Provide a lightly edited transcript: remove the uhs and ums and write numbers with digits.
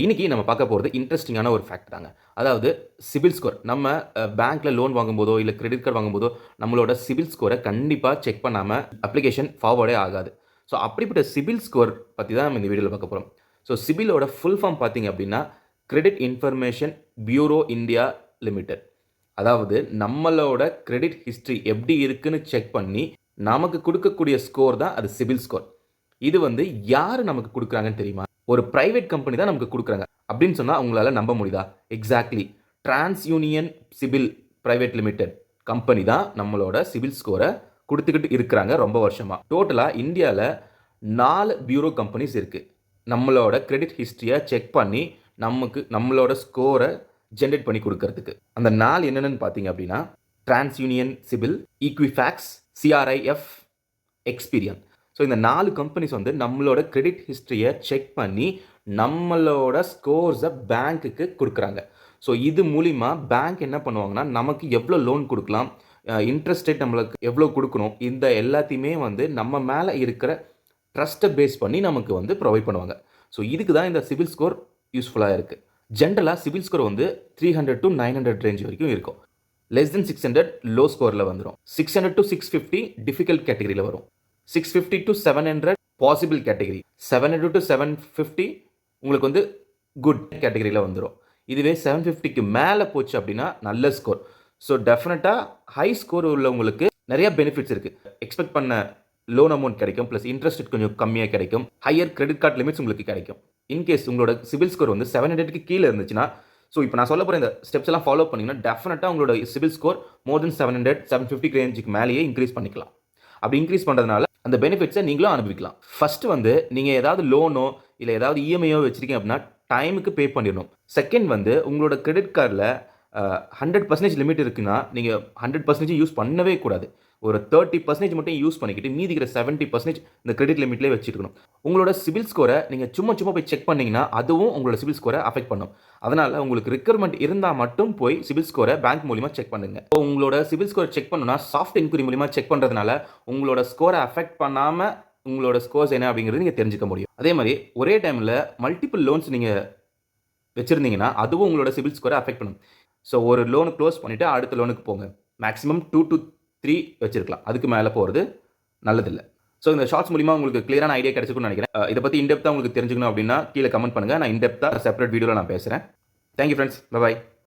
இன்னைக்கு நம்ம பார்க்க போகிறது இன்ட்ரெஸ்டிங்கான ஒரு ஃபேக்ட் தாங்க. அதாவது சிபில் ஸ்கோர். நம்ம பேங்க்கில் லோன் வாங்கும்போதோ இல்லை கிரெடிட் கார்டு வாங்கும்போதோ நம்மளோட சிபில் ஸ்கோரை கண்டிப்பாக செக் பண்ணாமல் அப்ளிகேஷன் ஃபார்வர்டே ஆகாது. ஸோ அப்படிப்பட்ட சிபில் ஸ்கோர் பற்றி தான் நம்ம இந்த வீடியோவில் பார்க்க போகிறோம். ஸோ சிபிலோட ஃபுல் ஃபார்ம் பார்த்தீங்க அப்படின்னா credit information bureau India limited. அதாவது நம்மளோட கிரெடிட் ஹிஸ்ட்ரி எப்படி இருக்குன்னு செக் பண்ணி நமக்கு கொடுக்கக்கூடிய ஸ்கோர் தான் அது சிபில் ஸ்கோர். இது யார் நமக்கு கொடுக்குறாங்கன்னு தெரியுமா? ஒரு பிரைவேட் கம்பெனி தான் நமக்கு கொடுக்குறாங்க அப்படின்னு சொன்னால் அவங்களால நம்ப முடியுதா? Exactly. TransUnion CIBIL private limited company தான் நம்மளோட சிபில் ஸ்கோரை கொடுத்துக்கிட்டு இருக்கிறாங்க ரொம்ப வருஷமாக. டோட்டலாக இந்தியாவில் 4 பியூரோ கம்பெனிஸ் இருக்குது. நம்மளோட கிரெடிட் ஹிஸ்ட்ரியை செக் பண்ணி நம்மளோட ஸ்கோரை ஜென்ரேட் பண்ணி கொடுக்கறதுக்கு. அந்த 4 என்னென்னு பார்த்தீங்க அப்படின்னா டிரான்ஸ்யூனியன் சிபில், ஈக்விஃபேக்ஸ், சிஆர்ஐஎஃப், எக்ஸ்பீரியன். ஸோ இந்த 4 கம்பெனிஸ் நம்மளோட கிரெடிட் ஹிஸ்ட்ரியை செக் பண்ணி நம்மளோட ஸ்கோர்ஸை பேங்க்குக்கு கொடுக்குறாங்க. ஸோ இது மூலிமா பேங்க் என்ன பண்ணுவாங்கன்னா நமக்கு எவ்வளோ லோன் கொடுக்கலாம், இன்ட்ரெஸ்ட் ரேட் நம்மளுக்கு எவ்வளோ கொடுக்கணும், இந்த எல்லாத்தையுமே நம்ம மேலே இருக்கிற ட்ரஸ்ட்டை பேஸ் பண்ணி நமக்கு ப்ரொவைட் பண்ணுவாங்க. ஸோ இதுக்கு தான் இந்த சிபில் ஸ்கோர் யூஸ்ஃபுல்லாக இருக்குது. ஜென்ரலாக சிபில் ஸ்கோர் 300 to 900 ரேஞ்ச் வரைக்கும் இருக்கும். லெஸ் தென் 600 லோ ஸ்கோரில் வந்துடும். 600 to 650 டிஃபிகல்ட் கேட்டகரியில் வரும். 650 to 700 பாசிபிள் கேட்டகரி. 700 to 750 உங்களுக்கு குட் கேட்டகரியில் வந்துடும். இதுவே 750க்கு மேலே போச்சு அப்படின்னா நல்ல ஸ்கோர். ஸோ டெஃபினட்டாக ஹை ஸ்கோர் உள்ளவங்களுக்கு நிறைய பெனிஃபிட்ஸ் இருக்குது. எக்ஸ்பெக்ட் பண்ண லோன் அமௌண்ட் கிடைக்கும், ப்ளஸ் இன்ட்ரெஸ்ட் கொஞ்சம் கம்மியாக கிடைக்கும், ஹையர் கிரெடிட் கார்டு லிமிட்ஸ் உங்களுக்கு கிடைக்கும். இன்கேஸ் உங்களோட சிபில் ஸ்கோர் 700க்கு கீழே இருந்துச்சுன்னா, ஸோ இப்போ நான் சொல்ல போகிற இந்த ஸ்டெப்ஸ் எல்லாம் ஃபாலோ பண்ணிங்கன்னா டெஃபினட்டாக உங்களோட சிபில் ஸ்கோர் மோர் தென் 700, 750 ரேஞ்சுக்கு மேலேயே இன்க்ரீஸ் பண்ணிக்கலாம். அப்படி இன்க்ரீஸ் பண்ணுறதுனால அந்த பெனிஃபிட்ஸை நீங்களும் அனுபவிக்கலாம். ஃபர்ஸ்ட் நீங்கள் ஏதாவது லோனோ இல்லை ஏதாவது இஎம்ஐயோ வச்சுருக்கீங்க அப்படின்னா டைமுக்கு பே பண்ணிடணும். செகண்ட் உங்களோட கிரெடிட் கார்டில் 100% லிமிட் இருக்குன்னா நீங்கள் 100% யூஸ் பண்ணவே கூடாது. ஒரு 30% மட்டும் யூஸ் பண்ணிக்கிட்டு மீதிக்கிற 70% இந்த கிரெடிட் லிமிட்லேயே வச்சுருக்கணும். உங்களோட சிபில் ஸ்கோரை நீங்கள் சும்மா போய் செக் பண்ணிங்கன்னா அதுவும் உங்களோட சிபில் ஸ்கோரை அஃபெக்ட் பண்ணும். அதனால் உங்களுக்கு ரிக்வயர்மெண்ட் இருந்தால் மட்டும் போய் சிபில் ஸ்கோரை பேங்க் மூலிமா செக் பண்ணுங்க. உங்களோட சிபில் ஸ்கோரை செக் பண்ணணும்னா சாஃப்ட் என்கொயரி மூலிமா செக் பண்ணுறதுனால உங்களோட ஸ்கோரை அஃபெக்ட் பண்ணாமல் உங்களோட ஸ்கோர்ஸ் என்ன அப்படிங்கிறது நீங்கள் தெரிஞ்சுக்க முடியும். அதே மாதிரி ஒரே டைமில் மல்டிபிள் லோன்ஸ் நீங்கள் வச்சுருந்தீங்கன்னா அதுவும் உங்களோட சிபில் ஸ்கோரை அஃபெக்ட் பண்ணும். ஸோ ஒரு லோனு க்ளோஸ் பண்ணிவிட்டு அடுத்த லோனுக்கு போங்க. மேக்ஸிமம் 2 to 3 வச்சிருக்கலாம், அதுக்கு மேலே போகிறது நல்லதில்லை. ஸோ இந்த ஷார்ட்ஸ் மூலிமா உங்களுக்கு கிளியரான ஐடியா கிடைச்சிருக்குன்னு நினைக்கிறேன். இதை பற்றி இன்டெப்த்தாக உங்களுக்கு தெரிஞ்சுக்கணும் அப்படின்னா கீழே கமெண்ட் பண்ணுங்கள். நான் இன்டெப்த்தாக செப்பரேட் வீடியோவில் நான் பேசுகிறேன். Thank you friends, by.